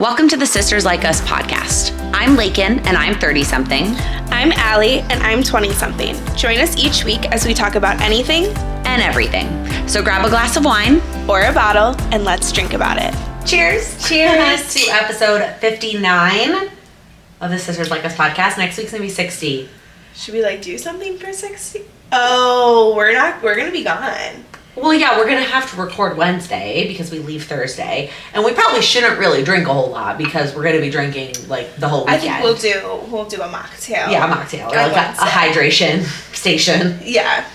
Welcome to the Sisters Like Us podcast. I'm Lakin, and I'm 30-something. I'm Allie, and I'm 20-something. Join us each week as we talk about anything and everything. So grab a glass of wine or a bottle, and let's drink about it. Cheers. Cheers to episode 59 of the Sisters Like Us podcast. Next week's going to be 60. Should we, do something for 60? Oh, we're going to be gone. Well, yeah, we're going to have to record Wednesday because we leave Thursday. And we probably shouldn't really drink a whole lot because we're going to be drinking, the whole weekend. I think we'll do a mocktail. Yeah, a mocktail. Or a hydration station. Yeah.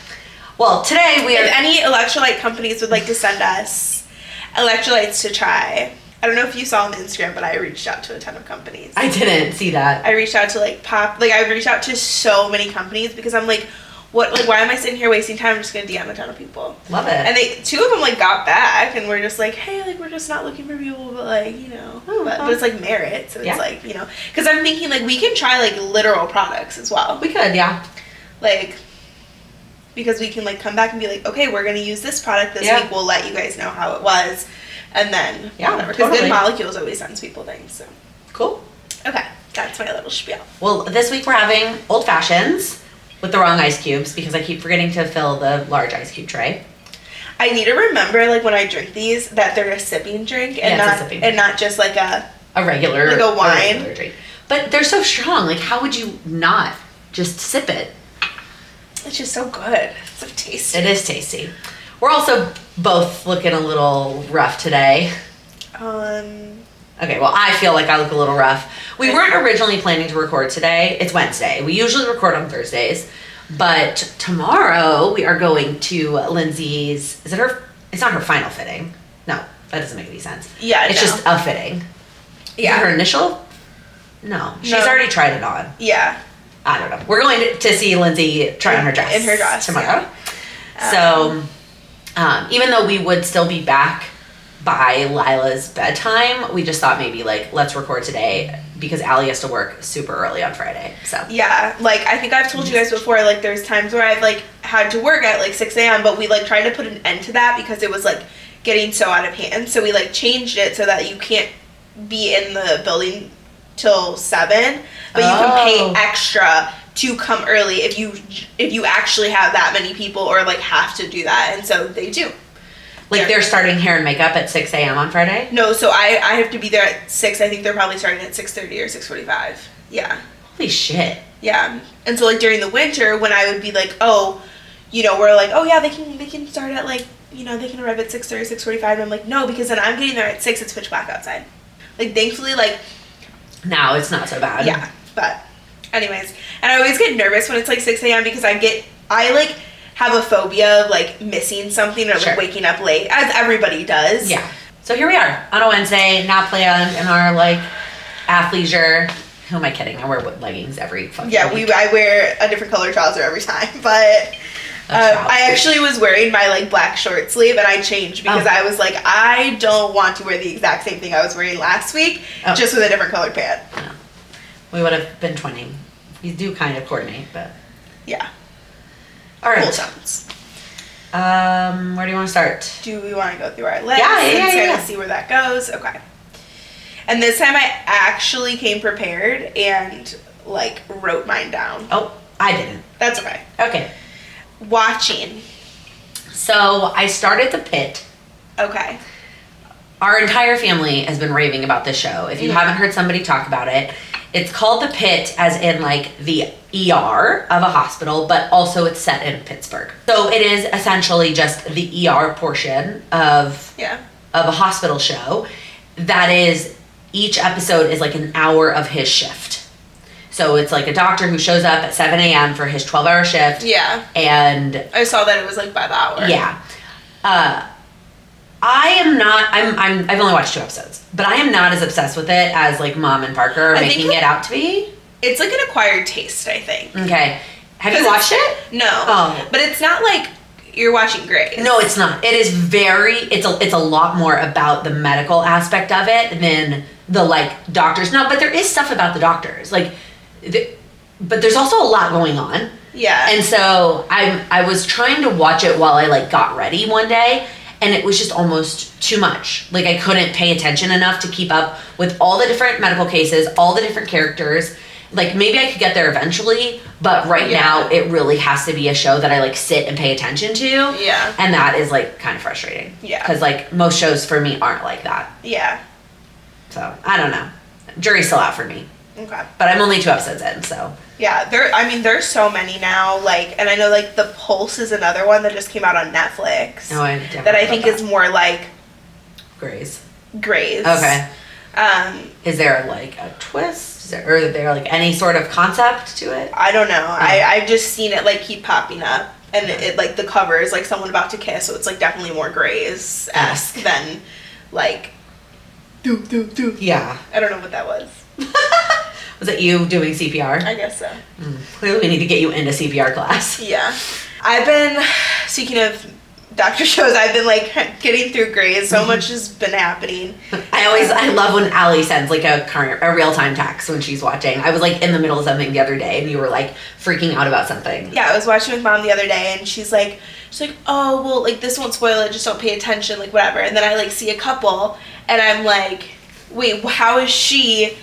Well, today we are... If any electrolyte companies would like to send us electrolytes to try, I don't know if you saw on Instagram, but I reached out to a ton of companies. I didn't see that. I reached out to, I reached out to so many companies because I'm like... why am I sitting here wasting time? I'm just going to DM a ton of people. Love it. And two of them, got back and were just like, hey, we're just not looking for people, but, but it's, merit. So it's, because I'm thinking, we can try, literal products as well. We could, yeah. Because we can, come back and be like, okay, we're going to use this product this week. We'll let you guys know how it was. And then, whatever. Because Good Molecules always sends people things, so. Cool. Okay. That's my little spiel. Well, this week we're having Old Fashions. With the wrong ice cubes because I keep forgetting to fill the large ice cube tray. I need to remember when I drink these that they're a sipping drink and not just a regular a wine. A regular drink. But they're so strong. How would you not just sip it? It's just so good. It's so tasty. It is tasty. We're also both looking a little rough today. Okay, well, I feel like I look a little rough. We weren't originally planning to record today. It's Wednesday. We usually record on Thursdays. But tomorrow we are going to Lindsay's... It's not her final fitting. No, that doesn't make any sense. Yeah, It's just a fitting. Yeah. Is it her initial? No. She's already tried it on. Yeah. I don't know. We're going to see Lindsay try on her dress. In her dress. Tomorrow. Yeah. So, even though we would still be back by Lila's bedtime, we just thought maybe let's record today because Allie has to work super early on Friday. So yeah, I think I've told you guys before, there's times where I've had to work at 6 a.m. but we tried to put an end to that because it was getting so out of hand. So we changed it so that you can't be in the building till 7, but you can pay extra to come early if you actually have that many people or have to do that, and so they do. They're starting hair and makeup at 6 a.m. on Friday? No, so I have to be there at 6. I think they're probably starting at 6:30 or 6:45. Yeah. Holy shit. Yeah. And so during the winter when I would be we're yeah, they can start at they can arrive at 6:30, 6:45. And I'm like, no, because then I'm getting there at 6, it's pitch black outside. Thankfully now it's not so bad. Yeah. But anyways, and I always get nervous when it's 6 a.m. because I have a phobia of missing something or sure. Waking up late, as everybody does. Yeah. So here we are on a Wednesday, not planned in our athleisure. Who am I kidding? I wear leggings every fucking week. I wear a different color trouser every time, but I actually was wearing my black short sleeve and I changed because I was I don't want to wear the exact same thing I was wearing last week, just with a different colored pant. Yeah. We would have been twinning. We do kind of coordinate, but yeah. All right. Cool sounds. Where do you want to start? Do we want to go through our list? Yeah. And see where that goes? Okay. And this time I actually came prepared and wrote mine down. Oh, I didn't. That's okay. Okay. Watching. So I started The Pit. Okay. Our entire family has been raving about this show. If you haven't heard somebody talk about it, it's called The Pit as in the ER of a hospital, but also it's set in Pittsburgh. So it is essentially just the ER portion of a hospital show. That is, each episode is an hour of his shift. So it's a doctor who shows up at 7 a.m. for his 12-hour shift. Yeah. And I saw that it was by the hour. Yeah. I've only watched 2 episodes, but I am not as obsessed with it as Mom and Parker are making it out to be. It's an acquired taste, I think. Okay. Have you watched it? No. Oh. But it's not you're watching Grace. No, it's not. It is it's a lot more about the medical aspect of it than the doctors. No, but there is stuff about the doctors. But there's also a lot going on. Yeah. And so I was trying to watch it while I got ready one day. and it was just almost too much. Like, I couldn't pay attention enough to keep up with all the different medical cases, all the different characters. Like, maybe I could get there eventually, but right now it really has to be a show that I like sit and pay attention to. Yeah. And that is like kind of frustrating. Yeah. Because like most shows for me aren't like that. Yeah. So I don't know. Jury's still out for me. Okay. But I'm only 2 episodes in, so. Yeah, there's so many now, like, and I know, like, The Pulse is another one that just came out on Netflix. Oh, I never that I think is more like Grey's. Okay. Is there like a twist? Or is there like any sort of concept to it? I don't know. I've just seen it like keep popping up, and it like the cover is like someone about to kiss, so it's like definitely more Grey's-esque than like do. Yeah. I don't know what that was. Was it you doing CPR? I guess so. Clearly we need to get you into CPR class. Yeah. I've been, speaking of doctor shows, I've been like getting through Grey's. So much has been happening. I love when Allie sends like a real-time text when she's watching. I was like in the middle of something the other day and you were like freaking out about something. Yeah, I was watching with Mom the other day and she's like, oh, well, like this won't spoil it, just don't pay attention, like whatever. And then I like see a couple and I'm like, wait, how is she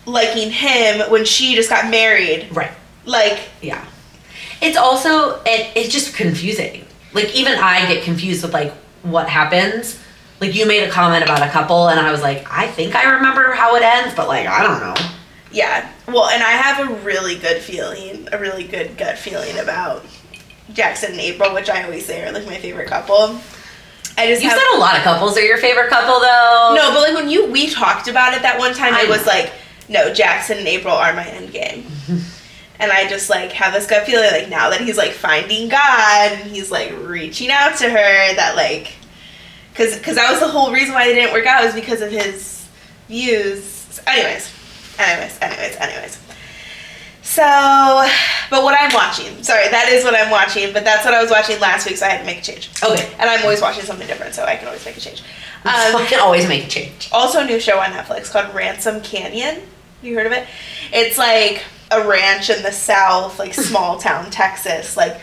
liking him when she just got married? Right. Like, yeah. It's also, it's just confusing. Like, even I get confused with, like, what happens. Like, you made a comment about a couple, and I was like, I think I remember how it ends, but, like, I don't know. Yeah. Well, and I have a really good feeling, a really good gut feeling about Jackson and April, which I always say are, like, my favorite couple. You said a lot of couples are your favorite couple, though. No, but, like, when we talked about it that one time, I was like, no, Jackson and April are my end game. And I just, like, have this gut feeling, like, now that he's, like, finding God, and he's, like, reaching out to her, that, like, because that was the whole reason why they didn't work out, was because of his views. Anyways. So, but what I'm watching, sorry, that is what I'm watching, but that's what I was watching last week, so I had to make a change. Okay. And I'm always watching something different, so I can always make a change. I can always make a change. Also a new show on Netflix called Ransom Canyon. Have you heard of it? It's, like, a ranch in the South, like, small town Texas. Like,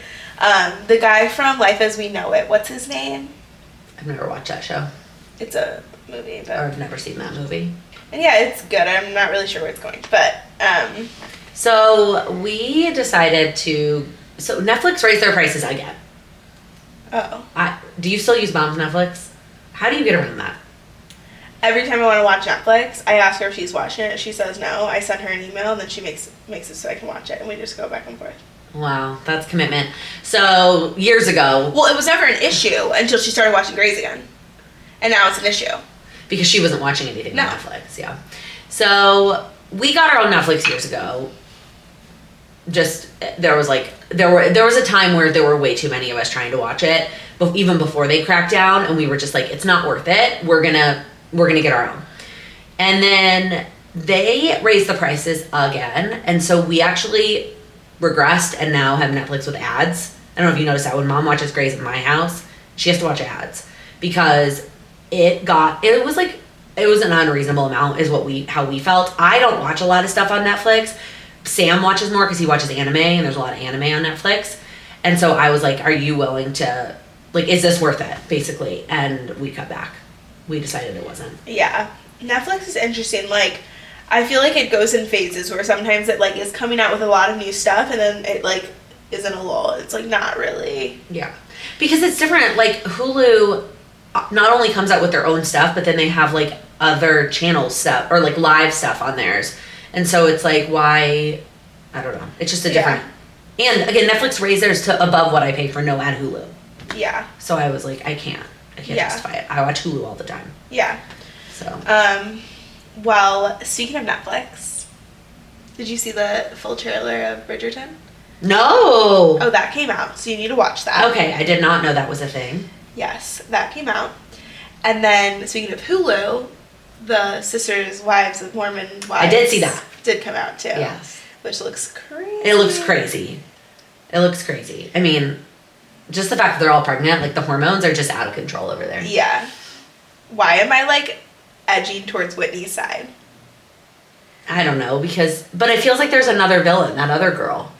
the guy from Life as We Know It, what's his name? I've never watched that show. It's a movie. But, Or I've never seen that movie. And yeah, it's good. I'm not really sure where it's going. But, So, we decided so Netflix raised their prices again. oh. Do you still use Mom's Netflix? How do you get around that? Every time I want to watch Netflix, I ask her if she's watching it. If she says no, I send her an email, and then she makes it so I can watch it, and we just go back and forth. Wow, that's commitment. So, years ago... Well, it was never an issue until she started watching Grey's again. And now it's an issue. Because she wasn't watching anything No. on Netflix, yeah. So, we got our own Netflix years ago. Just, there was a time where there were way too many of us trying to watch it, but even before they cracked down, and we were just like, it's not worth it. We're gonna get our own. And then they raised the prices again, and so we actually regressed and now have Netflix with ads. I don't know if you noticed that when Mom watches Grey's in my house, she has to watch ads because it was an unreasonable amount is how we felt. I don't watch a lot of stuff on Netflix. Sam watches more because he watches anime, and there's a lot of anime on Netflix. And so I was like, are you willing to, like, is this worth it, basically? And we cut back. We decided it wasn't. Yeah. Netflix is interesting. Like, I feel like it goes in phases where sometimes it, like, is coming out with a lot of new stuff, and then it, like, is in a lull. It's, like, not really. Yeah. Because it's different. Like, Hulu not only comes out with their own stuff, but then they have, like, other channel stuff, or, like, live stuff on theirs. And so it's like, why, I don't know. It's just a different, and again, Netflix raised theirs to above what I pay for no ad Hulu. Yeah. So I was like, I can't justify it. I watch Hulu all the time. Yeah. So. Well, speaking of Netflix, did you see the full trailer of Bridgerton? No! Oh, that came out, so you need to watch that. Okay, I did not know that was a thing. Yes, that came out. And then, speaking of Hulu, the Sisters, Wives of Mormon Wives. I did see that. Did come out too. Yes. Which looks crazy. It looks crazy. I mean, just the fact that they're all pregnant, like the hormones are just out of control over there. Yeah. Why am I, like, edging towards Whitney's side? I don't know, but it feels like there's another villain, that other girl.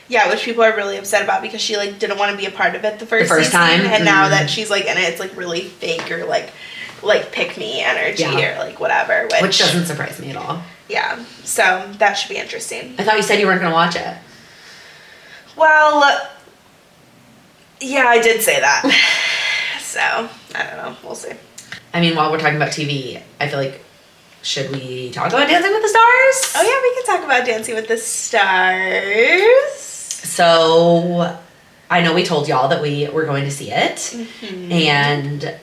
Yeah, which people are really upset about because she like didn't want to be a part of it the first season, time, and now that she's like in it, it's like really fake or like pick me energy or like whatever. Which doesn't surprise me at all. Yeah, so that should be interesting. I thought you said you weren't going to watch it. Well, yeah, I did say that. So I don't know. We'll see. I mean, while we're talking about TV, I feel like, should we talk about Dancing with the Stars? Oh yeah, we can talk about Dancing with the Stars. So, I know we told y'all that we were going to see it. Mm-hmm. And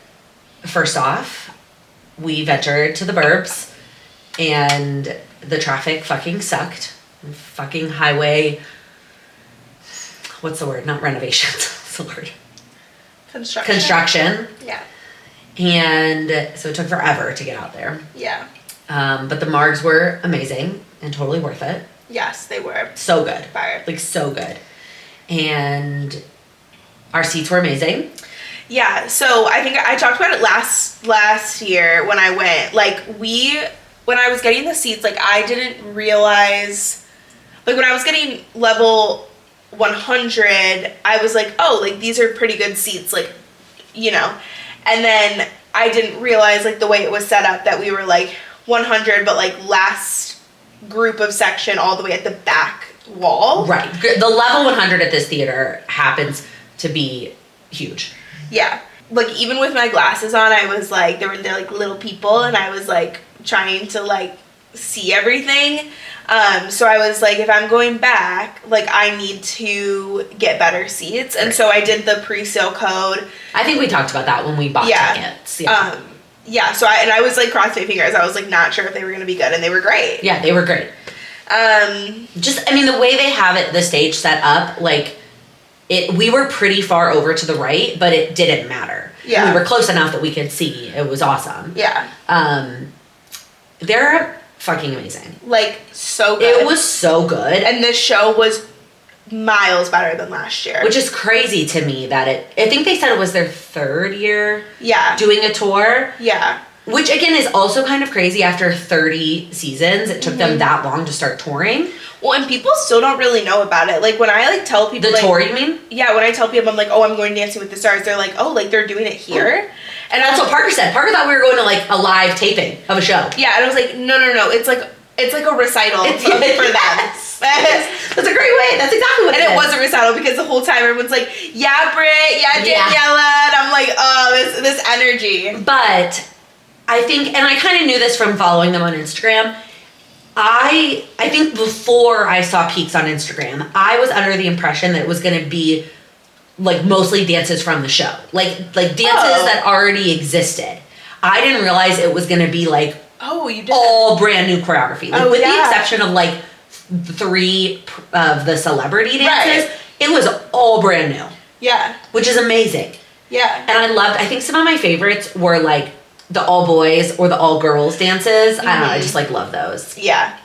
first off, we ventured to the burbs and the traffic fucking sucked. Fucking highway, what's the word? Not renovations. What's the word? Construction. Yeah. And so it took forever to get out there. Yeah. But the margs were amazing and totally worth it. Yes, they were. So good. Fire. Like, so good. And our seats were amazing. Yeah, so I think I talked about it last year when I went. Like, when I was getting the seats, like, I didn't realize, like, when I was getting level 100, I was like, oh, like, these are pretty good seats, like, you know. And then I didn't realize, like, the way it was set up that we were, like, 100, but, like, last group of section all the way at the back wall. Right. The level 100 at this theater happens to be huge. Yeah. Like, even with my glasses on, I was, like, they're like, little people, and I was, like, trying to, like, see everything. So I was like, if I'm going back, like, I need to get better seats. And so I did the pre-sale code. I think we talked about that when we bought tickets. Yeah. Yeah, so I was, like, crossing my fingers. I was, like, not sure if they were going to be good, and they were great. Yeah, they were great. Just, I mean, the way they have it, the stage set up, like, we were pretty far over to the right, but it didn't matter. Yeah. We were close enough that we could see. It was awesome. Yeah. They're fucking amazing. Like, so good. It was so good. And this show was miles better than last year. Which is crazy to me that I think they said it was their third year doing a tour. Yeah. Which, again, is also kind of crazy after 30 seasons. It took them that long to start touring. Well, and people still don't really know about it. Like, when I, like, tell people... The tour, you mean? Yeah, when I tell people, I'm like, oh, I'm going Dancing with the Stars, they're like, oh, like, they're doing it here? And that's what Parker said. Parker thought we were going to, like, a live taping of a show. Yeah, and I was like, no. It's like a recital for them. Yes. That's a great way. That's exactly what it is. And it was a recital because the whole time everyone's like, yeah, Britt, yeah, Daniela. And I'm like, oh, this energy. But I think, and I kind of knew this from following them on Instagram, I think before I saw Peaks on Instagram, I was under the impression that it was going to be, like, mostly dances from the show. Like dances that already existed. I didn't realize it was going to be, like, you did all brand new choreography. Like, with the exception of, like, 3 of the celebrity dances, it was all brand new. Yeah. Which is amazing. Yeah. And I think some of my favorites were, like, the all boys or the all girls dances. I don't know, I just, like, love those. Yeah.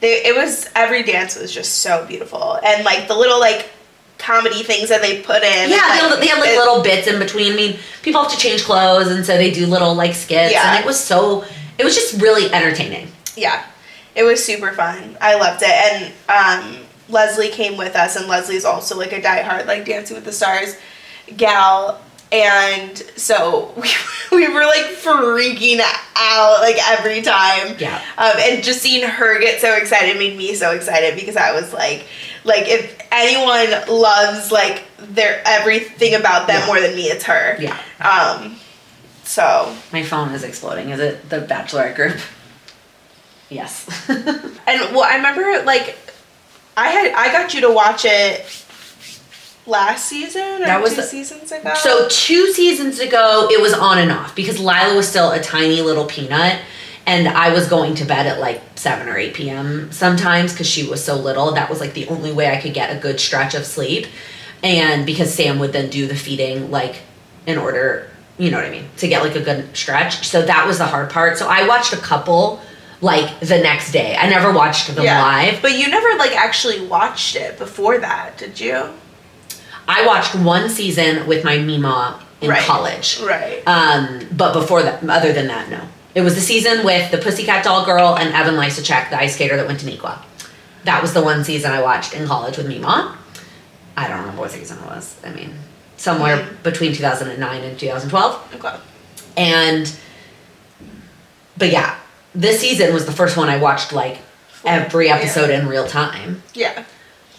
Every dance was just so beautiful. And, like, the little, like, comedy things that they put in. Yeah, they have, like, little bits in between. I mean, people have to change clothes, and so they do little, like, skits. Yeah. And it was just really entertaining. Yeah. It was super fun. I loved it. And Leslie came with us, and Leslie's also, like, a diehard, like, Dancing with the Stars gal. And so we were, like, freaking out, like, every time. Yeah. And just seeing her get so excited made me so excited because I was like, if anyone loves, like, everything about them more than me, it's her. Yeah. So. My phone is exploding. Is it the Bachelorette group? Yes. And, well, I remember, like, I got you to watch it last season or that was 2 seasons ago? So 2 seasons ago, it was on and off because Lila was still a tiny little peanut, and I was going to bed at like 7 or 8 p.m. sometimes because she was so little. That was like the only way I could get a good stretch of sleep, and because Sam would then do the feeding, like, in order, you know what I mean, to get like a good stretch. So that was the hard part. So I watched a couple, like, the next day. I never watched them live. But you never, like, actually watched it before that, did you? I watched 1 season with my Mima in college. Right. But before that, other than that, no. It was the season with the Pussycat Doll girl and Evan Lysacek, the ice skater that went to Nikwa. That was the 1 season I watched in college with Mima. I don't remember what season it was. I mean, somewhere between 2009 and 2012. Okay. But yeah, this season was the first one I watched like every episode in real time. Yeah.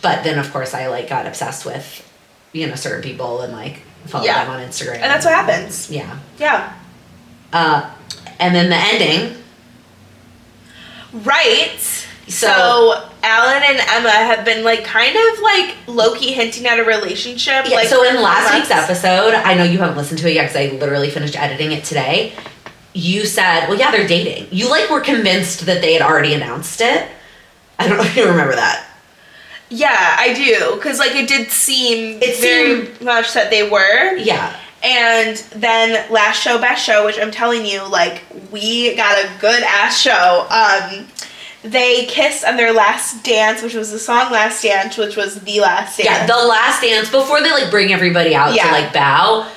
But then of course I like got obsessed with, you know, certain people and like followed them on Instagram. And that's what happens. Yeah. Yeah. And then the ending. Right. So Alan and Emma have been like kind of like low-key hinting at a relationship. Yeah, like, so in last week's episode, I know you haven't listened to it yet because I literally finished editing it today. You said, well, yeah, they're dating. You like were convinced that they had already announced it. I don't know if you remember that. Yeah, I do. Because like it did seem very much that they were. Yeah. And then last show, best show, which I'm telling you, like, we got a good ass show. They kissed on their last dance, which was the song Last Dance, which was the last dance. Yeah, the last dance, before they like bring everybody out to like bow,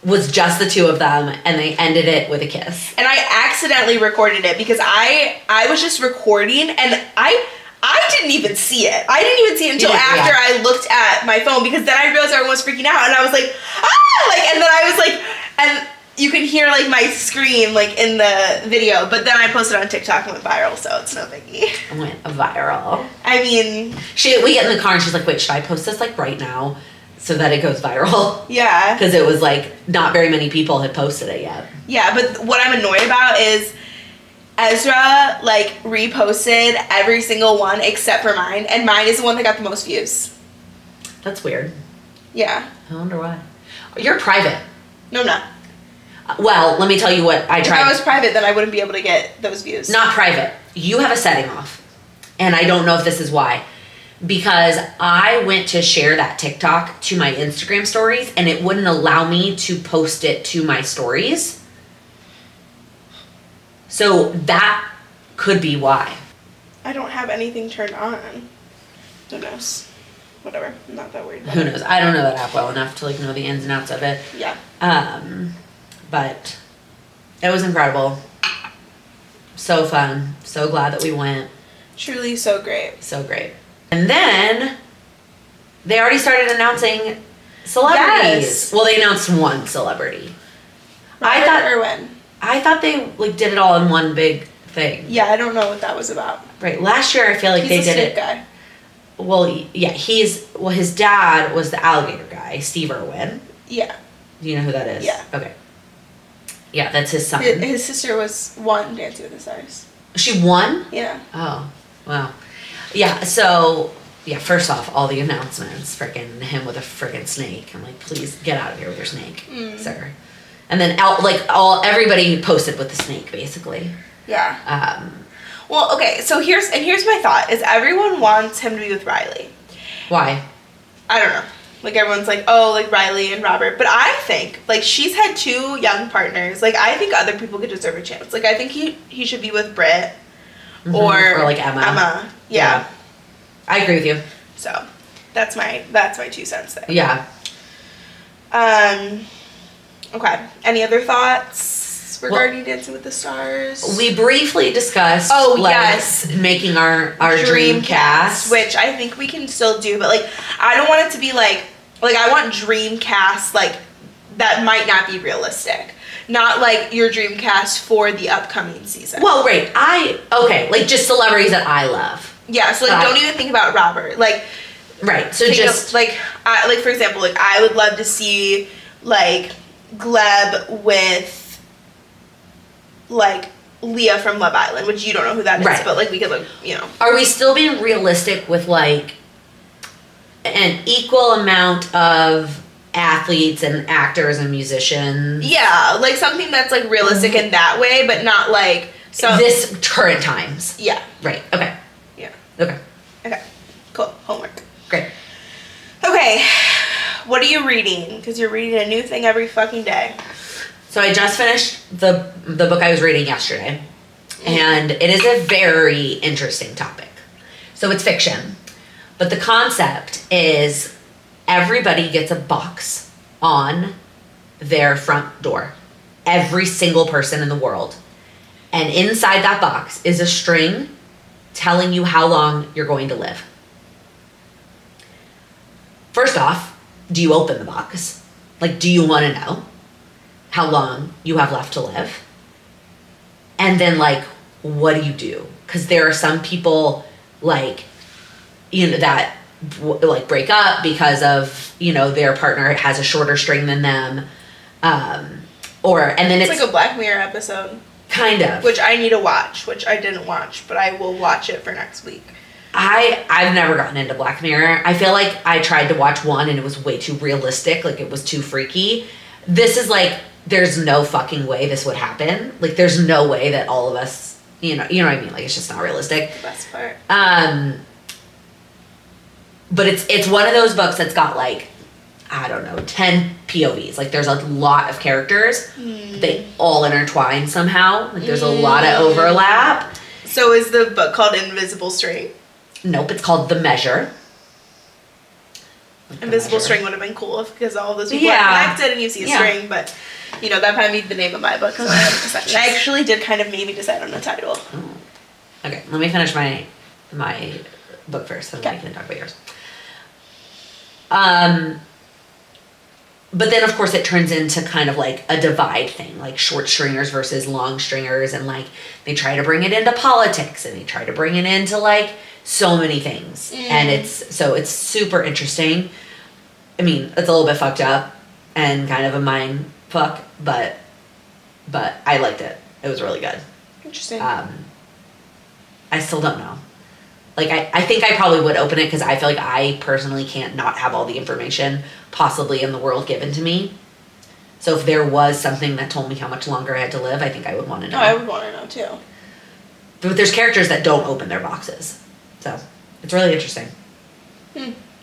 was just the two of them, and they ended it with a kiss. And I accidentally recorded it because I was just recording, and I didn't even see it. I didn't even see it until after I looked at my phone, because then I realized everyone was freaking out, and I was like, ah! Like, and then I was like, and you can hear like my scream like in the video, but then I posted on TikTok and went viral, so it's no biggie. It went viral. I mean, we get in the car and she's like, wait, should I post this like right now so that it goes viral? Yeah. Because it was like not very many people had posted it yet. Yeah, but what I'm annoyed about is Ezra like reposted every single one except for mine, and mine is the one that got the most views. That's weird. Yeah. I wonder why. You're private. No, I'm not. Well, let me tell you what I tried. If I was private, then I wouldn't be able to get those views. Not private. You have a setting off. And I don't know if this is why. Because I went to share that TikTok to my Instagram stories, and it wouldn't allow me to post it to my stories. So that could be why. I don't have anything turned on. Who knows? Whatever. I'm not that worried about Who it. knows? I don't know that app well enough to like know the ins and outs of it. Yeah. But it was incredible. So fun. So glad that we went. Truly so great. So great. And then they already started announcing celebrities. Yes. Well, they announced one celebrity. I thought they like did it all in one big thing. Yeah, I don't know what that was about. Right. Last year I feel like they did it. Guy. Well, yeah, his dad was the alligator guy, Steve Irwin. Yeah. Do you know who that is? Yeah. Okay. Yeah, that's his son. His sister won Dancing with the Stars. She won? Yeah. Oh, wow. Yeah, so, yeah, first off, all the announcements, freaking him with a freaking snake. I'm like, please get out of here with your snake, sir. And then, everybody posted with the snake, basically. Yeah. Well, okay, so here's my thought, is everyone wants him to be with Riley. Why? I don't know. Like, everyone's like, oh, like, Riley and Robert. But I think, like, she's had 2 young partners. Like, I think other people could deserve a chance. Like, I think he should be with Britt. Or like Emma. Emma. Yeah. I agree with you. So, that's my 2 cents there. Yeah. Okay. Any other thoughts regarding Dancing with the Stars? We briefly discussed making our dream cast, which I think we can still do, but like I don't want it to be like I want dream cast like that might not be realistic. Not like your dream cast for the upcoming season. Well, right. Like just celebrities that I love. Yeah, so like don't even think about Robert. Like right. So just like for example, like I would love to see like Gleb with like Leah from Love Island, which you don't know who that is, right. but like we could like, you know. Are we still being realistic with like an equal amount of athletes and actors and musicians? Yeah, like something that's like realistic in that way, but not like this current times. Yeah. Right. Okay. Yeah. Okay. Okay. Cool. Homework. Great. Okay. What are you reading? Because you're reading a new thing every fucking day. So I just finished the book I was reading yesterday, and it is a very interesting topic. So it's fiction, but the concept is everybody gets a box on their front door. Every single person in the world. And inside that box is a string telling you how long you're going to live. first off, do you open the box? Like, do you want to know how long you have left to live? And then, like, what do you do? Because there are some people, like, you know, that like break up because of, you know, their partner has a shorter string than them, and then it's like a Black Mirror episode, kind of, which I need to watch, which I didn't watch, but I will watch it for next week. I've never gotten into Black Mirror. I feel like I tried to watch one and it was way too realistic, like it was too freaky. This is like, there's no fucking way this would happen. Like, there's no way that all of us, you know what I mean? Like, it's just not realistic. The best part. But it's one of those books that's got, like, I don't know, 10 POVs. Like, there's a lot of characters. They all intertwine somehow. Like, there's a lot of overlap. So is the book called Invisible String? Nope, it's called The Measure. Like Invisible String would have been cool because all those people are connected and you see a string, but, you know, that probably be the name of my book. So I haven't decided. I actually did kind of maybe decide on the title. Oh. Okay, let me finish my book first, and then we can talk about yours. But then, of course, it turns into kind of like a divide thing, like short stringers versus long stringers, and like they try to bring it into politics, and they try to bring it into like so many things, and it's super interesting. I mean, it's a little bit fucked up and kind of a mind fuck, but I liked it. It was really good. Interesting. I still don't know. Like, I think I probably would open it because I feel like I personally can't not have all the information possibly in the world given to me. So if there was something that told me how much longer I had to live, I think I would want to know. Oh, I would want to know too. But there's characters that don't open their boxes. So it's really interesting.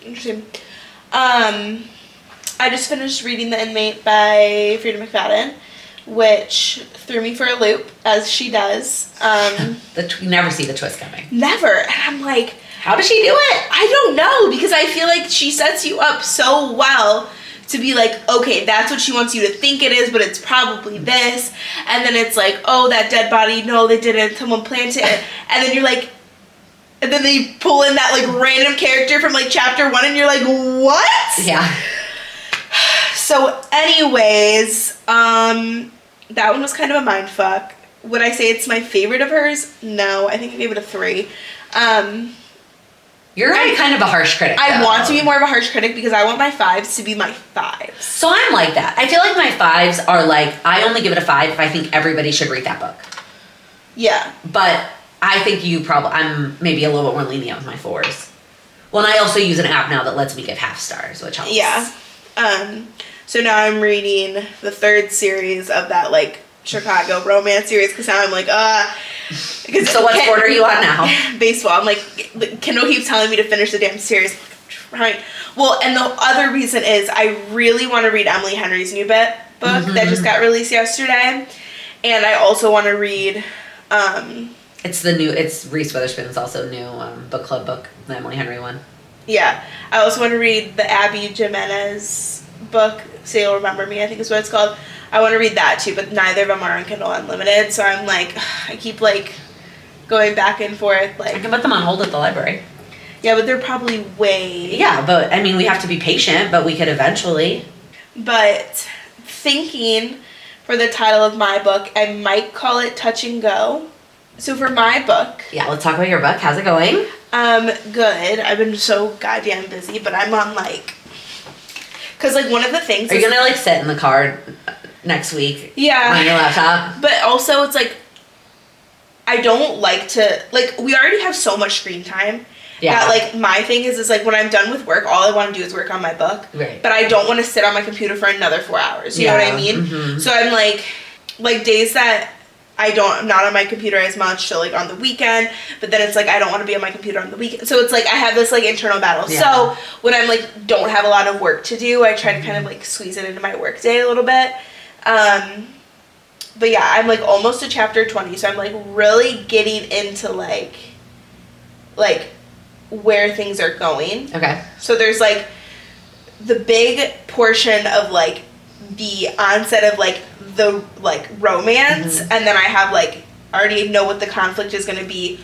Interesting. I just finished reading The Inmate by Frida McFadden, which threw me for a loop, as she does. You never see the twist coming. Never. And I'm like, how does she do it? I don't know, because I feel like she sets you up so well to be like, okay, that's what she wants you to think it is, but it's probably this. And then it's like, oh, that dead body, no, they didn't. Someone planted it. And then you're like, and then they pull in that like random character from like chapter 1 and you're like, what? Yeah. So anyways, that one was kind of a mindfuck. Would I say it's my favorite of hers? No, I think I gave it a 3. You're kind of a harsh critic. I want to be more of a harsh critic because I want my 5s to be my 5s. So I'm like that. I feel like my 5s are like, I only give it a 5 if I think everybody should read that book. Yeah. But I think I'm maybe a little bit more lenient with my 4s. Well, and I also use an app now that lets me give half stars, which helps. Yeah. So now I'm reading the 3rd series of that, like, Chicago romance series, because now I'm like, So what sport are you on now? Baseball. I'm like, Kendall keeps telling me to finish the damn series. Right. Well, and the other reason is I really want to read Emily Henry's new book that just got released yesterday. And I also want to read... It's Reese Witherspoon's also new book club book, the Emily Henry one. Yeah. I also want to read the Abby Jimenez book, Say You'll Remember Me, I think is what it's called. I want to read that too, but neither of them are on Kindle Unlimited, so I'm like, I keep like going back and forth. Like, I can put them on hold at the library. Yeah, but they're probably way... Yeah, but I mean, we have to be patient, but we could eventually. But thinking for the title of my book, I might call it Touch and Go. So for my book... Yeah, let's talk about your book. How's it going? Good. I've been so goddamn busy, but I'm on like... Because like one of the things... Are you gonna like sit in the car next week? Yeah. On your laptop? But also it's like... I don't like to... Like, we already have so much screen time. Yeah. That, like, my thing is like, when I'm done with work, all I want to do is work on my book. Right. But I don't want to sit on my computer for another 4 hours. You know what I mean? Mm-hmm. So I'm, like, days that I'm not on my computer as much, so, like, on the weekend. But then it's, like, I don't want to be on my computer on the weekend. So it's, like, I have this, like, internal battle. Yeah. So when I'm, like, don't have a lot of work to do, I try to kind of, like, squeeze it into my work day a little bit. But, yeah, I'm, like, almost to chapter 20. So I'm, like, really getting into, like where things are going. Okay. So there's like the big portion of like the onset of like the like romance, and then I have like already know what the conflict is going to be,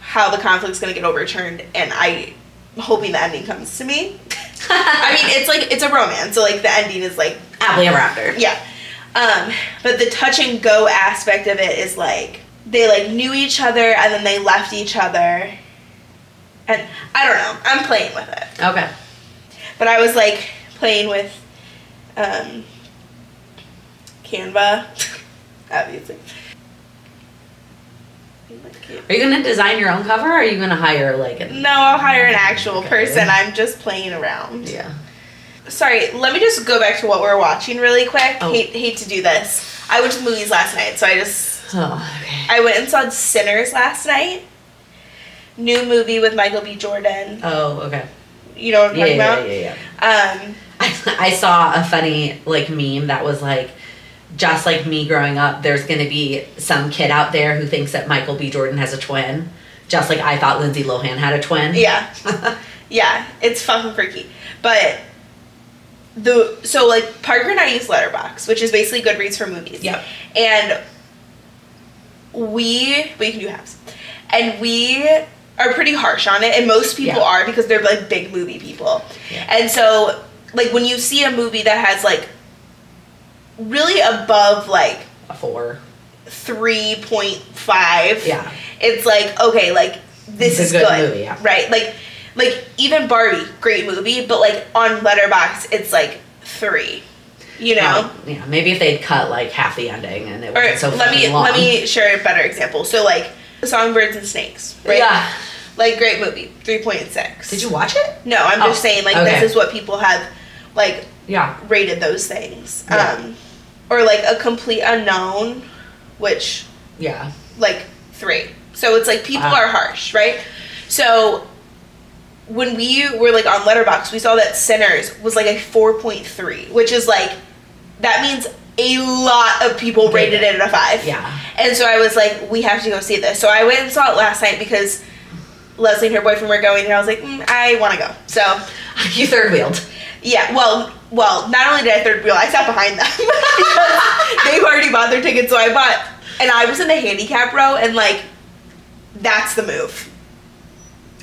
how the conflict's going to get overturned, and I'm hoping the ending comes to me. I mean, it's a romance, so, like, the ending is, like... Happily ever after. Yeah. But the touch and go aspect of it is, like, they, like, knew each other, and then they left each other. And, I don't know. I'm playing with it. Okay. But I was, like, playing with, Canva, obviously. Are you going to design your own cover, or are you going to hire, like... No, I'll hire an actual person. Okay. I'm just playing around. Yeah. Sorry, let me just go back to what we're watching really quick. Oh. Hate to do this. I went to the movies last night, so Okay. I went and saw Sinners last night. New movie with Michael B. Jordan. Oh, okay. You know what I'm talking about? Yeah. I saw a funny, like, meme that was, like, just like me growing up, there's going to be some kid out there who thinks that Michael B. Jordan has a twin, just like I thought Lindsay Lohan had a twin. Yeah. Yeah, it's fucking freaky. But, so, like, Parker and I use Letterboxd, which is basically Goodreads for movies. Yep. And but you can do halves. And we are pretty harsh on it, and most people are because they're, like, big movie people. Yeah. And so, like, when you see a movie that has, like, really above, like... A 4. 3.5. Yeah. It's like, okay, like, this is a good good. movie, yeah. Right? Like, even Barbie, great movie, but, like, on Letterboxd, it's, like, 3. You know? Yeah, maybe if they'd cut, like, half the ending and it wasn't so fucking long. Let me share a better example. So, like, Songbirds and Snakes, right? Yeah. Like, great movie, 3.6. Did you watch it? No, I'm just saying, like, okay. this is what people have, like, Yeah. rated those things. Yeah. Or, like, A Complete Unknown, which, Yeah. like, 3. So it's, like, people Wow. are harsh, right? So when we were, like, on Letterboxd, we saw that Sinners was, like, a 4.3, which is, like, that means a lot of people rated it a 5. Yeah. And so I was like, we have to go see this. So I went and saw it last night because Leslie and her boyfriend were going, and I was like, I want to go. So You third wheeled. yeah, well, not only did I third wheel, I sat behind them because they've already bought their tickets. So I bought, and I was in the handicap row, and, like, that's the move.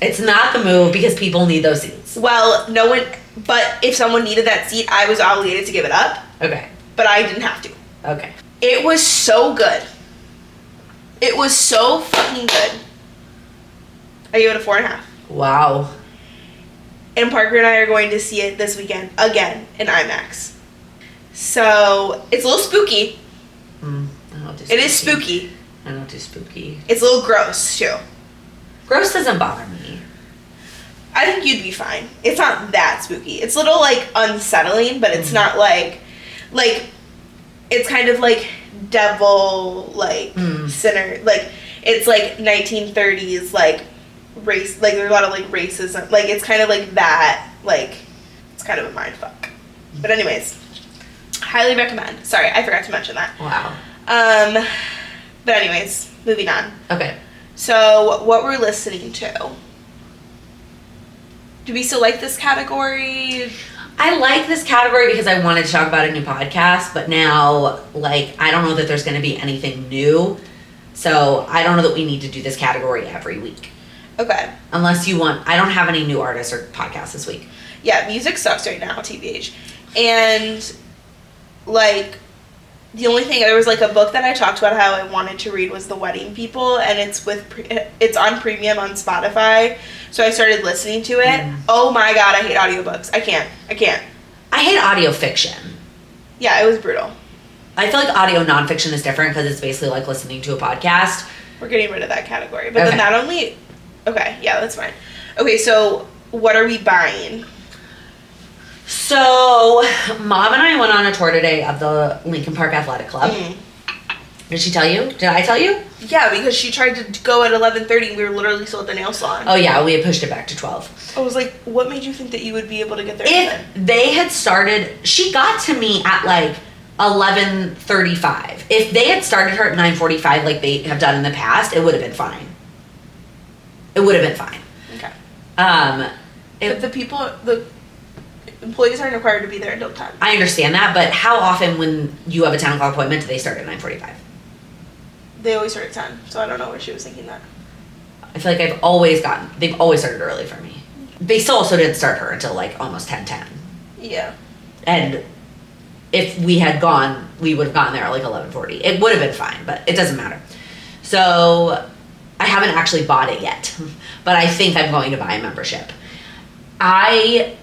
It's not the move because people need those seats. Well, no one, but if someone needed that seat, I was obligated to give it up, Okay. but I didn't have to. Okay. It was so good. It was so fucking good. I gave it a 4.5. Wow. And Parker and I are going to see it this weekend again in IMAX. So it's a little spooky. I don't do It is spooky. I don't do spooky. It's a little gross too. Gross doesn't bother me. I think you'd be fine. It's not that spooky. It's a little, like, unsettling, but it's not like it's kind of like devil, like, sinner, like, it's like 1930s, like, race, like, there's a lot of, like, racism, like, it's kind of like that, like, it's kind of a mind fuck. But anyways, highly recommend. Sorry, I forgot to mention that. Wow. But anyways, moving on. Okay. So, what we're listening to. Do we still like this category? I like this category because I wanted to talk about a new podcast, but now, like, I don't know that there's going to be anything new. So I don't know that we need to do this category every week. Okay. Unless you want, I don't have any new artists or podcasts this week. Yeah, music sucks right now, TBH. And, like, the only thing, there was, like, a book that I talked about how I wanted to read was The Wedding People, and it's on premium on Spotify, so I started listening to it. Oh my god, I hate audiobooks. I can't. I hate audio fiction. Yeah, it was brutal. I feel like audio nonfiction is different because it's basically like listening to a podcast. We're getting rid of that category. But Okay. then not only... Okay, yeah, that's fine. Okay, so what are we buying? So, Mom and I went on a tour today of the Lincoln Park Athletic Club. Did she tell you? Did I tell you? Yeah, because she tried to go at 11:30 and we were literally still at the nail salon. Oh yeah, we had pushed it back to 12. I was like, what made you think that you would be able to get there? If they had started, she got to me at like 11:35. If they had started her at 9:45 like they have done in the past, it would have been fine. It would have been fine. Okay. It, But the employees aren't required to be there until 10. I understand that, but how often when you have a 10 o'clock appointment do they start at 9:45? They always start at 10, so I don't know where she was thinking that. I feel like they've always started early for me. they still also didn't start her until like almost 10:10. Yeah. And if we had gone, we would have gotten there at like 11:40. It would have been fine, but it doesn't matter. So I haven't actually bought it yet, but I think I'm going to buy a membership. I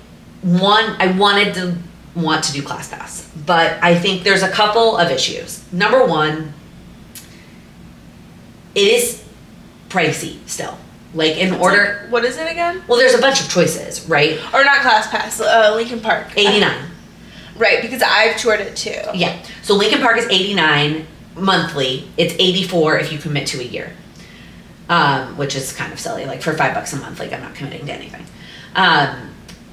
want to do ClassPass, but I think there's a couple of issues. Number one, it is pricey still. Like what is it again? Well, there's a bunch of choices, right? Or not ClassPass, Lincoln Park. 89. Right, because I've toured it too. Yeah. So Lincoln Park is 89 monthly. It's 84 if you commit to a year. Which is kind of silly. Like for $5 a month, like I'm not committing to anything.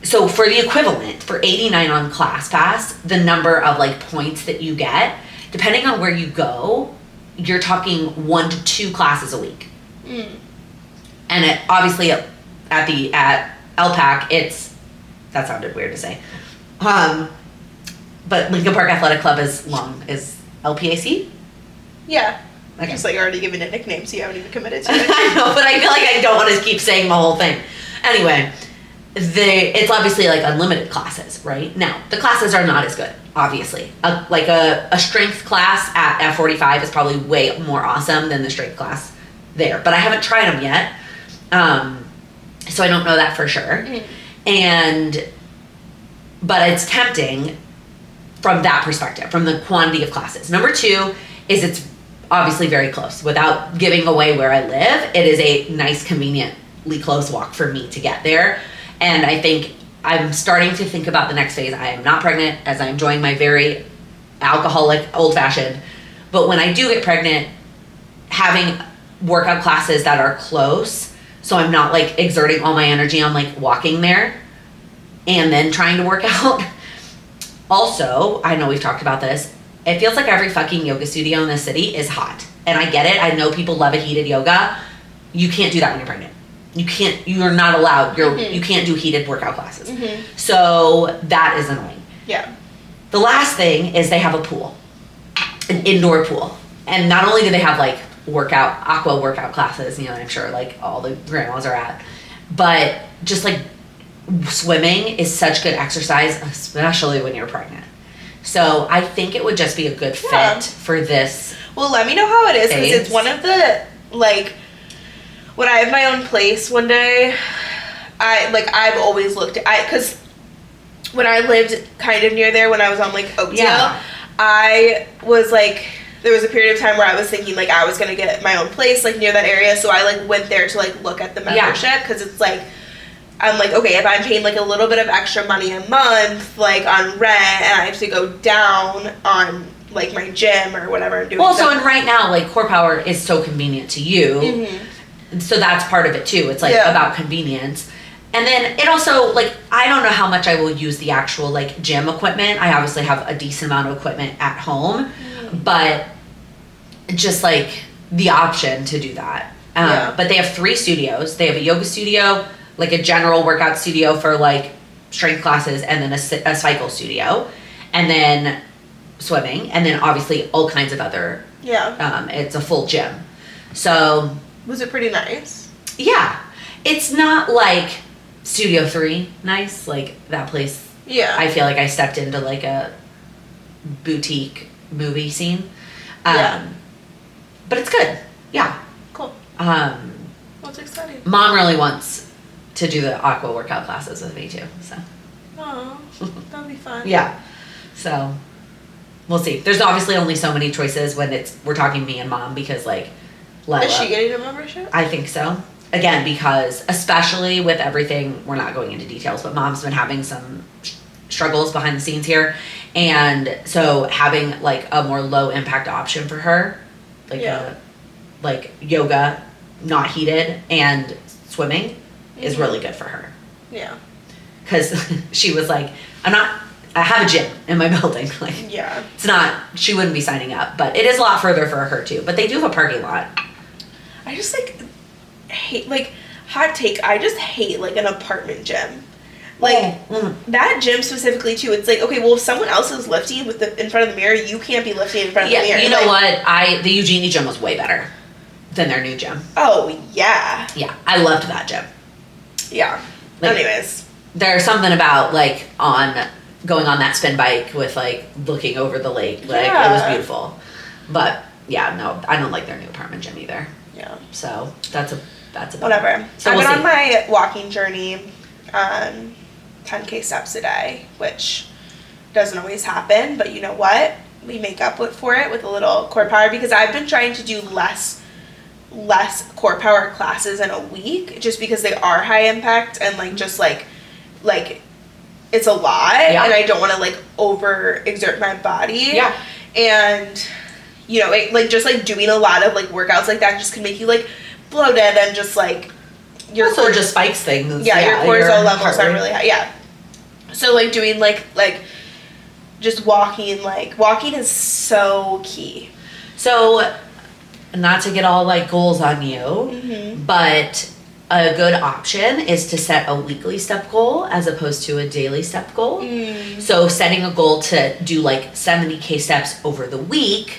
So for the equivalent, for 89 on ClassPass, the number of like points that you get, depending on where you go, you're talking 1 to 2 classes a week. And obviously at LPAC, that sounded weird to say. But Lincoln Park Athletic Club is LPAC? Yeah. Okay. Just like already given a nickname, so you haven't even committed to it. I know, but I feel like I don't want to keep saying the whole thing. Anyway, it's obviously like unlimited classes, right? Now, the classes are not as good, obviously. A strength class at F45 is probably way more awesome than the strength class there. But I haven't tried them yet, so I don't know that for sure. But it's tempting from that perspective, from the quantity of classes. Number 2 is it's obviously very close. Without giving away where I live, it is a nice, conveniently close walk for me to get there. And I think I'm starting to think about the next phase. I am not pregnant, as I'm enjoying my very alcoholic, old-fashioned. But when I do get pregnant, having workout classes that are close, so I'm not like exerting all my energy on like walking there and then trying to work out. Also, I know we've talked about this, it feels like every fucking yoga studio in the city is hot. And I get it. I know people love a heated yoga. You can't do that when you're pregnant. You're not allowed. You can't do heated workout classes. So that is annoying. Yeah. The last thing is they have a pool, an indoor pool. And not only do they have like aqua workout classes, I'm sure like all the grandmas are at, but just like swimming is such good exercise, especially when you're pregnant. So I think it would just be a good fit for this. Well, let me know how it is, because it's one of the, like, when I have my own place one day, I've always looked at, because when I lived kind of near there, when I was on, like, Oakdale, I was, like, there was a period of time where I was thinking, like, I was going to get my own place, like, near that area, so I, like, went there to, like, look at the membership, because it's, like, I'm like, okay, if I'm paying like a little bit of extra money a month, like on rent, and I have to go down on like my gym or whatever I'm doing. Well, so and right now, like Core Power is so convenient to you, so that's part of it too. It's like about convenience, and then it also like I don't know how much I will use the actual like gym equipment. I obviously have a decent amount of equipment at home, but just like the option to do that. But they have 3 studios. They have a yoga studio, like a general workout studio for like strength classes, and then a cycle studio, and then swimming, and then obviously all kinds of other. It's a full gym. So. Was it pretty nice? Yeah, it's not like Studio 3 nice, like that place. Yeah. I feel like I stepped into like a boutique movie scene. But it's good. Yeah. Cool. What's exciting? Mom really wants to do the aqua workout classes with me too, so. Oh, that'll be fun. Yeah, so we'll see. There's obviously only so many choices when we're talking me and Mom, because like Lila, is she getting a membership? I think so. Again, because especially with everything, we're not going into details, but Mom's been having some struggles behind the scenes here, and so having like a more low impact option for her, like yoga, not heated, and swimming is really good for her. Yeah. Because she was like, I have a gym in my building. Like, it's not, she wouldn't be signing up, but it is a lot further for her too. But they do have a parking lot. I just like hate, like, hot take, I just hate like an apartment gym. Like that gym specifically too, it's like, okay, well if someone else is lifting in front of the mirror, you can't be lifting in front of the mirror. You know what? The Eugenie gym was way better than their new gym. Oh yeah. Yeah, I loved that gym. Yeah. Like, anyways, there's something about like going on that spin bike with like looking over the lake. Like it was beautiful. But yeah, no, I don't like their new apartment gym either. Yeah. So that's a whatever. So I've we'll been see. on my walking journey, 10K steps a day, which doesn't always happen, but you know what? We make up for it with a little core power, because I've been trying to do less core power classes in a week, just because they are high impact and like just like it's a lot, and I don't want to like over exert my body. Yeah. And you know, like just like doing a lot of like workouts like that just can make you like bloated, and just like your also just spikes things. your cortisol levels heart are really high. Yeah. So like doing like just walking is so key. So, not to get all like goals on you, Mm-hmm. but a good option is to set a weekly step goal as opposed to a daily step goal. So setting a goal to do like 70K steps over the week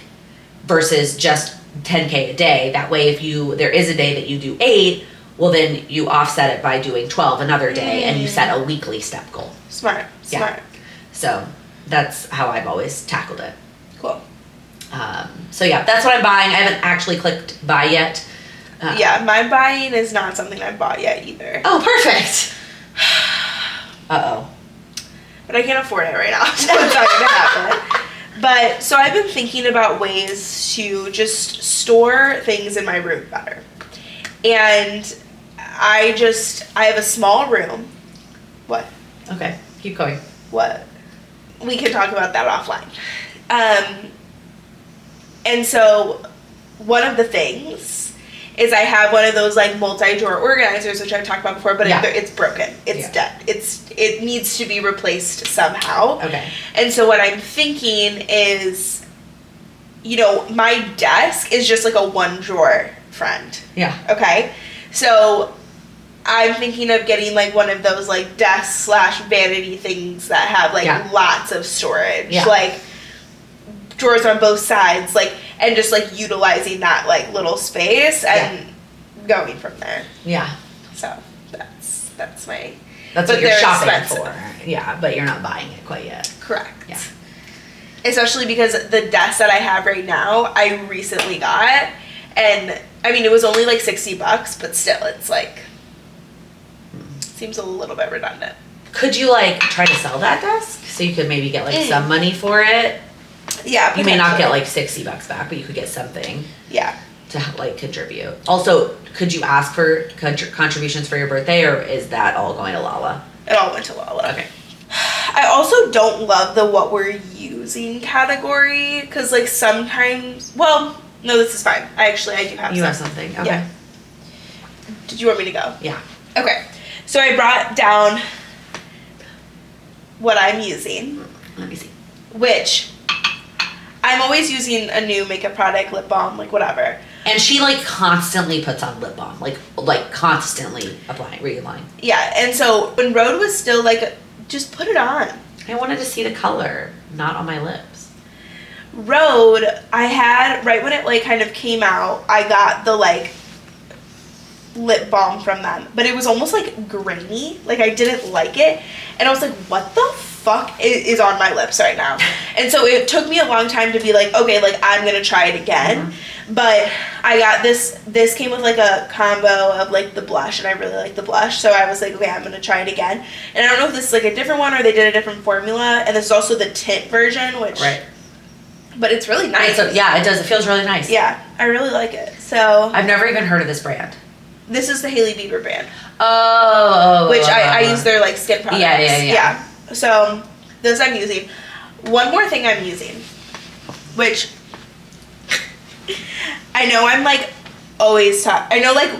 versus just 10K a day. That way, if there is a day that you do 8, well then you offset it by doing 12 another day, and you set a weekly step goal. Smart. So that's how I've always tackled it. Cool. So yeah, that's what I'm buying. I haven't actually clicked buy yet. Yeah, my buying is not something I bought yet either. Oh, perfect. Uh-oh. But I can't afford it right now, so it's not gonna happen. But so I've been thinking about ways to just store things in my room better. And I have a small room. What? Okay, keep going. What? We can talk about that offline. And so one of the things is I have one of those like multi-drawer organizers, which I've talked about before, but it's broken. It's dead. It needs to be replaced somehow. Okay. And so what I'm thinking is, you know, my desk is just like a one drawer friend. Yeah. Okay. So I'm thinking of getting like one of those like desk / vanity things that have like lots of storage. Yeah. Like drawers on both sides, like, and just like utilizing that like little space and going from there. Yeah. So that's my. That's but what you're they're shopping expensive. for. Yeah, but you're not buying it quite yet. Correct. Yeah. Especially because the desk that I have right now, I recently got, and I mean it was only like $60, but still, it's like seems a little bit redundant. Could you like try to sell that desk so you could maybe get like some money for it? Yeah. You may not get like $60 back, but you could get something. Yeah. To like contribute. Also, could you ask for contributions for your birthday, or is that all going to Lala? It all went to Lala. Okay. I also don't love the what we're using category, because like sometimes, well, no, this is fine. I do have You some. have something. Okay. Yeah. Did you want me to go? Yeah. Okay. So I brought down what I'm using, Let me see. which I'm always using a new makeup product, lip balm, like whatever. And she like constantly puts on lip balm, like constantly applying, reapplying. Yeah, and so when Rhode was still like, just put it on. I wanted to see the color, not on my lips. Rhode, I had, right when it like kind of came out, I got the like lip balm from them, but it was almost like grainy, like I didn't like it, and I was like, what the fuck is on my lips right now? And so it took me a long time to be like, okay, like I'm gonna try it again. But I got this came with like a combo of like the blush, and I really like the blush, so I was like, okay, I'm gonna try it again. And I don't know if this is like a different one or they did a different formula, and this is also the tint version, which but it's really nice. Yeah, it does. It feels really nice. Yeah, I really like it. So I've never even heard of this brand. this is the Hailey Bieber brand, which which I use their like skin products. Yeah. So this I'm using. One more thing I'm using, which I know I'm like always I know like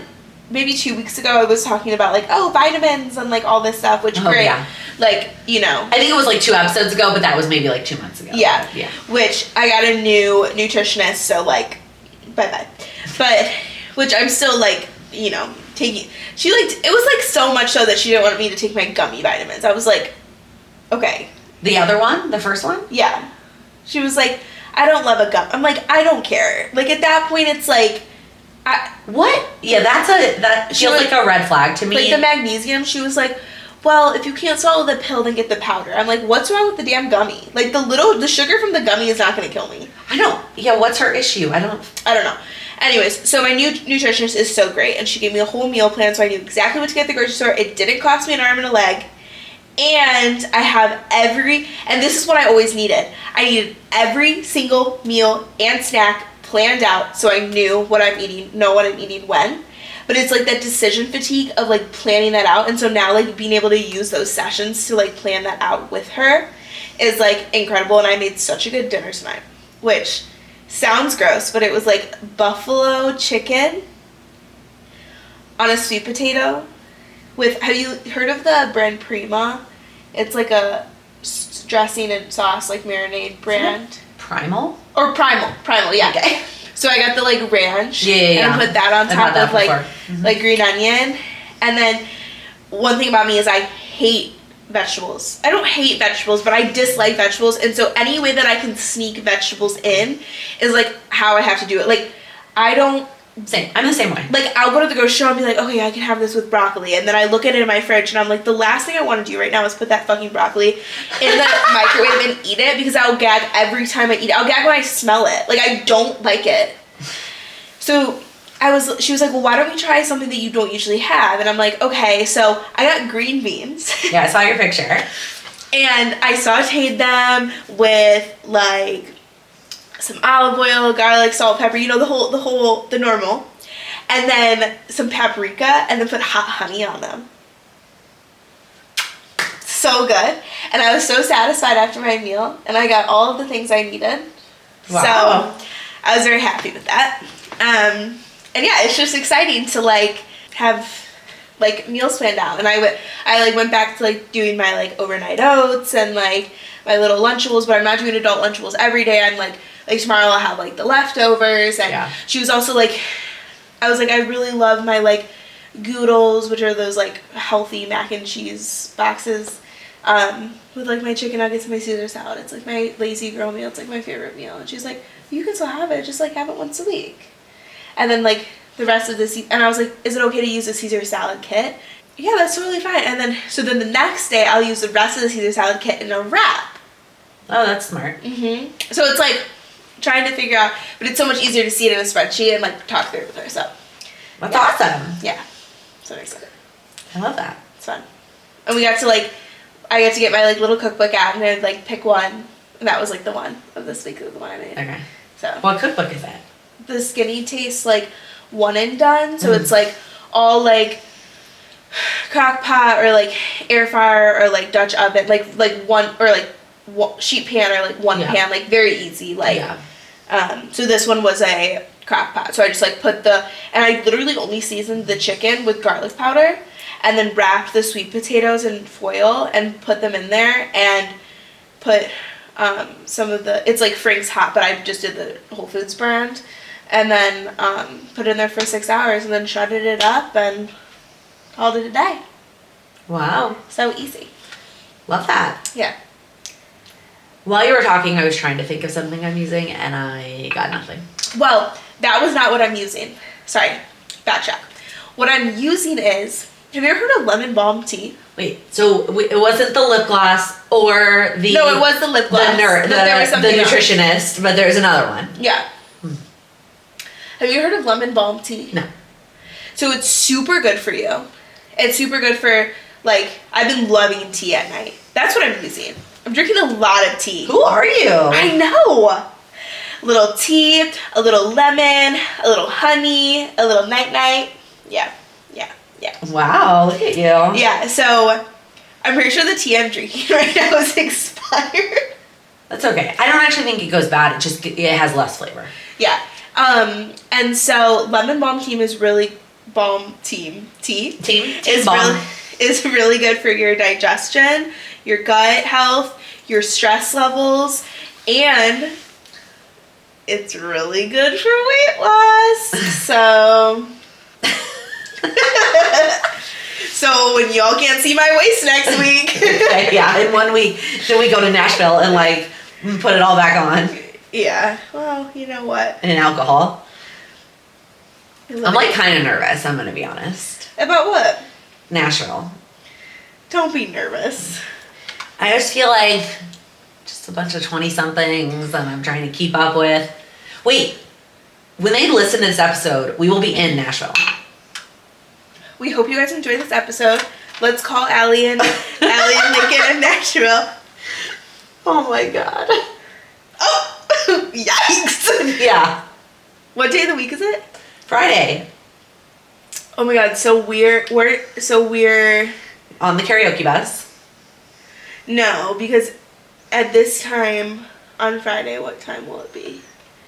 maybe 2 weeks ago I was talking about like, oh, vitamins and like all this stuff, which great. Yeah. Like, you know. I think it was like 2 episodes ago, but that was maybe like 2 months ago. Yeah. Yeah. Which I got a new nutritionist, so like, bye-bye. But, which I'm still like, you know, taking. She like, it was like so much so that she didn't want me to take my gummy vitamins. I was like, okay. The other one? The first one? Yeah. She was like, I don't love a gum. I'm like, I don't care. Like at that point it's like, What? Yeah, that feels like a red flag to me. Like the magnesium, she was like, well, if you can't swallow the pill, then get the powder. I'm like, what's wrong with the damn gummy? Like the sugar from the gummy is not going to kill me. I know. Yeah, what's her issue? I don't know. Anyways, so my new nutritionist is so great, and she gave me a whole meal plan, so I knew exactly what to get at the grocery store. It didn't cost me an arm and a leg. And I have and this is what I always needed. I needed every single meal and snack planned out, so I knew what I'm eating, know what I'm eating when. But it's like that decision fatigue of like planning that out, and so now like being able to use those sessions to like plan that out with her is like incredible. And I made such a good dinner tonight, which sounds gross, but it was like buffalo chicken on a sweet potato with, have you heard of the brand Prima? It's like a dressing and sauce like marinade brand. Primal? Or Primal, yeah. Okay. So I got the like ranch, and I put that on top of like like green onion. And then one thing about me is I hate vegetables. I don't hate vegetables, but I dislike vegetables, and so any way that I can sneak vegetables in is like how I have to do it. Like I don't. Same. I'm the same way. Like I'll go to the grocery store and be like, okay, I can have this with broccoli, and then I look at it in my fridge and I'm like, the last thing I want to do right now is put that fucking broccoli in the microwave and eat it, because I'll gag every time I eat it. I'll gag when I smell it. Like I don't like it. So she was like, well, why don't we try something that you don't usually have? And I'm like, okay. So I got green beans. Yeah, I saw your picture. And I sauteed them with like some olive oil, garlic, salt, pepper, you know, the normal. And then some paprika, and then put hot honey on them. So good. And I was so satisfied after my meal, and I got all of the things I needed. Wow. So I was very happy with that. And yeah, it's just exciting to like have like meals planned out. And I went back to like doing my like overnight oats and like my little Lunchables, but I'm not doing adult Lunchables every day. I'm like tomorrow I'll have like the leftovers. And she was also like, I was like, I really love my like Goodles, which are those like healthy mac and cheese boxes, with like my chicken nuggets and my Caesar salad. It's like my lazy girl meal. It's like my favorite meal. And she's like, you can still have it, just like have it once a week. And then like the rest of and I was like, is it okay to use the Caesar salad kit? Yeah, that's totally fine. And then the next day I'll use the rest of the Caesar salad kit in a wrap. Oh, that's smart. So it's like trying to figure out, but it's so much easier to see it in a spreadsheet and like talk through it with her. So that's awesome. Yeah, so I'm excited. I love that. It's fun. And we got to like, I got to get my like little cookbook out and I'd like pick one, and that was like the one of this week, the one I made. Okay. So what cookbook is that? The Skinny Taste like one and done. So it's like all like crock pot or like air fryer or like Dutch oven, like one or like sheet pan or like one pan, like very easy. Like so this one was a crock pot. So I just like and I literally only seasoned the chicken with garlic powder and then wrapped the sweet potatoes in foil and put them in there and put some of it's like Frank's Hot, but I just did the Whole Foods brand, and then put it in there for 6 hours and then shredded it up and called it a day. Wow. So easy. Love that. Yeah. While you were talking, I was trying to think of something I'm using, and I got nothing. Well, that was not what I'm using. Sorry, backtrack. What I'm using is, have you ever heard of lemon balm tea? Wait, so it wasn't the lip gloss or the... No, it was the lip gloss. The nutritionist, but there's another one. Yeah. Have you heard of lemon balm tea? No. So it's super good for you. It's super good for, like, I've been loving tea at night. That's what I'm using. I'm drinking a lot of tea. Who are you? I know. A little tea, a little lemon, a little honey, a little night-night. Yeah. Wow, look at you. Yeah, so I'm pretty sure the tea I'm drinking right now is expired. That's okay. I don't actually think it goes bad. It has less flavor. Yeah. And so lemon balm tea is really is really good for your digestion, your gut health, your stress levels, and it's really good for weight loss. So so when y'all can't see my waist next week. Okay, yeah, in 1 week, then we go to Nashville and like put it all back on. Yeah. Well, you know what? And alcohol. I'm like kind of nervous, I'm going to be honest. About what? Nashville. Don't be nervous. I just feel like just a bunch of 20-somethings that I'm trying to keep up with. Wait, when they listen to this episode, we will be in Nashville. We hope you guys enjoyed this episode. Let's call Allie and Lincoln in Nashville. Oh my god. Oh, yikes. Yeah. What day of the week is it? Friday. Oh my god, so we're On the karaoke bus. No, because at this time on Friday, what time will it be?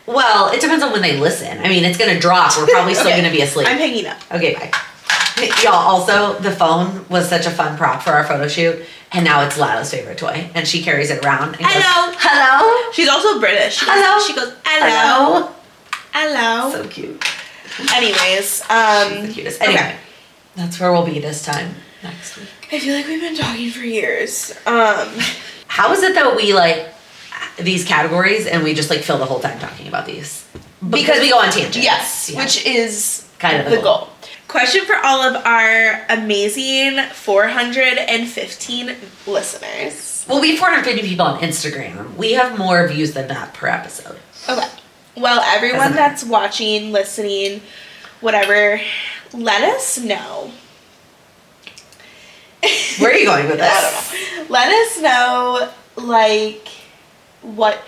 Well, it depends on when they listen. I mean, it's going to drop. We're probably still Okay. going to be asleep. I'm hanging up. Okay, bye. Y'all, also, the phone was such a fun prop for our photo shoot, and now it's Lila's favorite toy, and she carries it around and Hello. goes, hello? She's also British. Hello. She goes, hello. Hello. So cute. Anyways, She's the cutest. Anyway, okay. that's where we'll be this time next week. I feel like we've been talking for years. How is it that we, like, these categories, and we just, like, fill the whole time talking about these? Because we go on tangents. Yes, Yeah. which is Kind of the goal. Question for all of our amazing 415 listeners. Well, we have 450 people on Instagram. We have more views than that per episode. Okay. Well, everyone Doesn't that's watching, listening, whatever, let us know. Where are you going with this? I don't know. Let us know, like, what...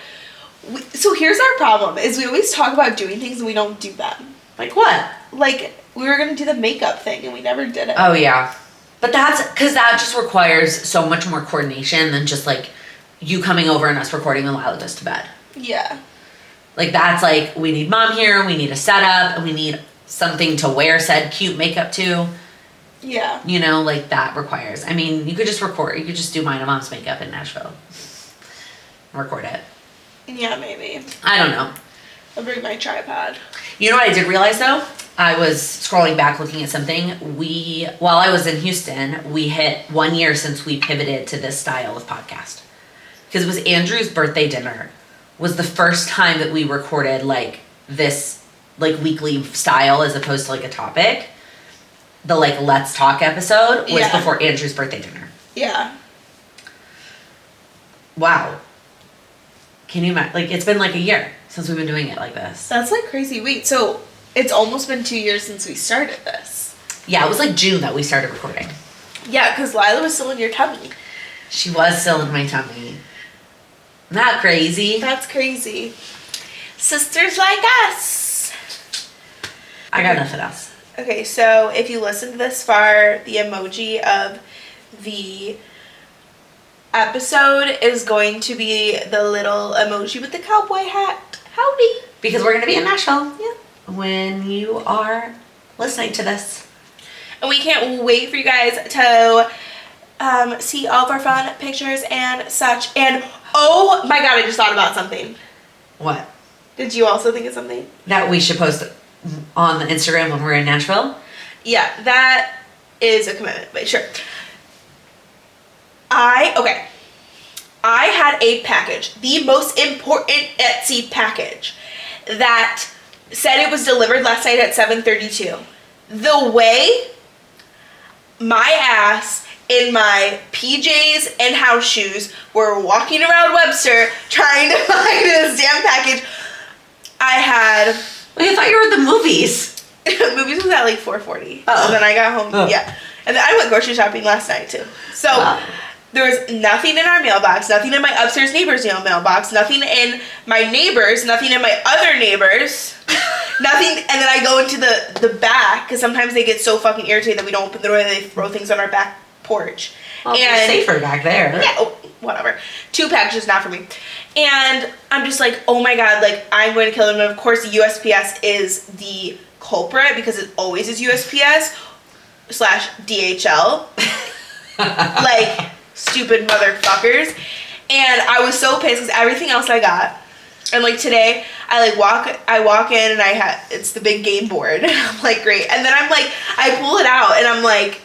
So here's our problem, is we always talk about doing things and we don't do them. Like what? Like, we were going to do the makeup thing and we never did it. Oh, yeah. But that's because that just requires so much more coordination than just, like, you coming over and us recording when Lila goes to bed. Yeah. Like, that's like, we need mom here, we need a setup, and we need something to wear said cute makeup to. Yeah. You know, like, that requires. I mean, you could just record. You could just do mine and mom's makeup in Nashville. Record it. Yeah, maybe. I don't know. I'll bring my tripod. You know what I did realize, though? I was scrolling back looking at something. While I was in Houston, we hit 1 year since we pivoted to this style of podcast. Because it was Andrew's birthday dinner was the first time that we recorded, like, this, like, weekly style as opposed to, like, a topic. The, like, Let's Talk episode was Yeah. before Andrew's birthday dinner. Yeah. Wow. Can you imagine? Like, it's been, like, a year since we've been doing it like this. That's like crazy. Wait, so it's almost been 2 years since we started this. Yeah, it was, like, June that we started recording. Yeah, because Lila was still in your tummy. She was still in my tummy. Not crazy. That's crazy. Sisters like us. I got nothing else. Okay, so if you listened this far, the emoji of the episode is going to be the little emoji with the cowboy hat. Howdy. Because we're going to be in Nashville. Yeah. When you are listening to this. And we can't wait for you guys to see all of our fun pictures and such. And oh my god, I just thought about something. What? Did you also think of something? That we should post on the Instagram when we're in Nashville? Yeah, that is a commitment, but sure. I had a package, the most important Etsy package, that said it was delivered last night at 7:32. The way my ass in my PJs and house shoes were walking around Webster trying to find this damn package, I had... Wait, I thought you were at the movies. Movies was at like 4:40. Oh. And then I got home. Oh. Yeah. And then I went grocery shopping last night too. So there was nothing in our mailbox, nothing in my upstairs neighbor's mailbox, nothing in my neighbor's, nothing in my other neighbor's, nothing. And then I go into the back because sometimes they get so fucking irritated that we don't open the door and they throw things on our back porch. Well, and it's safer back there. yeah, oh, whatever. 2 packages, not for me. And I'm just like, oh my god, like, I'm going to kill them. And of course, USPS is the culprit because it always is USPS / DHL. Like, stupid motherfuckers. And I was so pissed because everything else I got. And like today, I walk in and it's the big game board. And I'm like, great. And then I'm like, I pull it out and I'm like,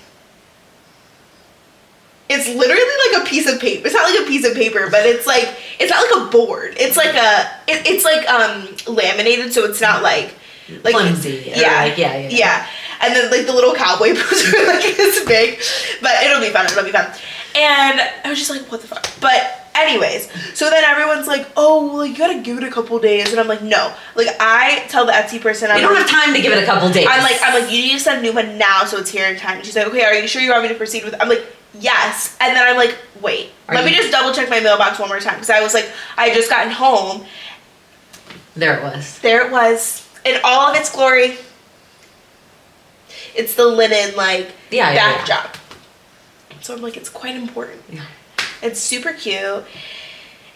it's literally like a piece of paper. It's not like a piece of paper, but it's not like a board. It's like it's like laminated, so it's not like like flimsy. Yeah. And then like the little cowboy boots are like this big, but it'll be fun. And I was just like, what the fuck? But anyways, so then everyone's like, oh, well, you gotta give it a couple days, and I'm like, no. Like I tell the Etsy person, We don't have time to give it a couple days. I'm like, you need to send a new one now, so it's here in time. And she's like, okay, are you sure you want me to proceed with? I'm like, yes. And then I'm like, wait, let me just double check my mailbox one more time, because I was like, I had just gotten home. There it was. In all of its glory. It's the linen like backdrop. So I'm like, it's quite important. Yeah. It's super cute.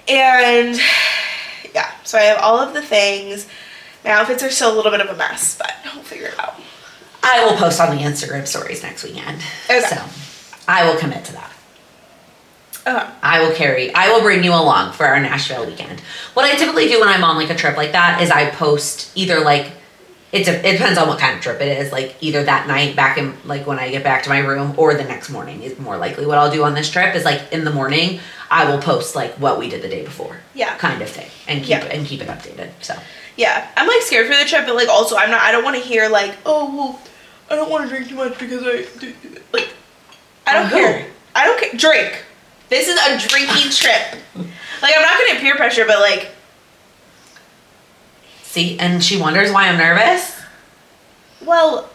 And yeah, so I have all of the things. My outfits are still a little bit of a mess, but I'll figure it out. I will post on the Instagram stories next weekend. Okay. So I will commit to that. Okay. I will bring you along for our Nashville weekend. What I typically do when I'm on like a trip like that is I post either like, it depends on what kind of trip it is, like either that night back in, like when I get back to my room, or the next morning is more likely. What I'll do on this trip is like in the morning, I will post like what we did the day before. Yeah. Kind of thing. And keep it updated. So. Yeah. I'm like scared for the trip, but like also I don't want to hear like, oh, well, I don't want to drink too much because I don't care. I don't care. Drink. This is a drinking trip. Like, I'm not going to peer pressure, but like. See, and she wonders why I'm nervous. Well,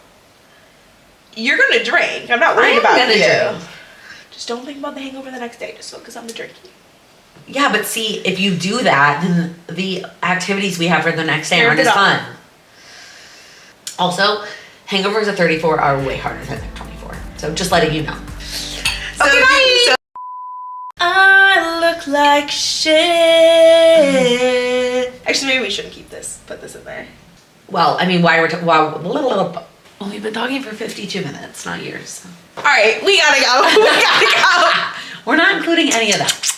you're going to drink. I'm not worried about you. Drink. Just don't think about the hangover the next day. Just focus on the drinking. Yeah, but see, if you do that, then the activities we have for the next day aren't as fun. Also, hangovers at 34 are way harder than at 24. So just letting you know. So, okay, bye. So I look like shit. Actually, maybe we shouldn't keep this. Put this in there. Well, I mean, we've been talking for 52 minutes, not years. So. All right, we gotta go. We're not including any of that.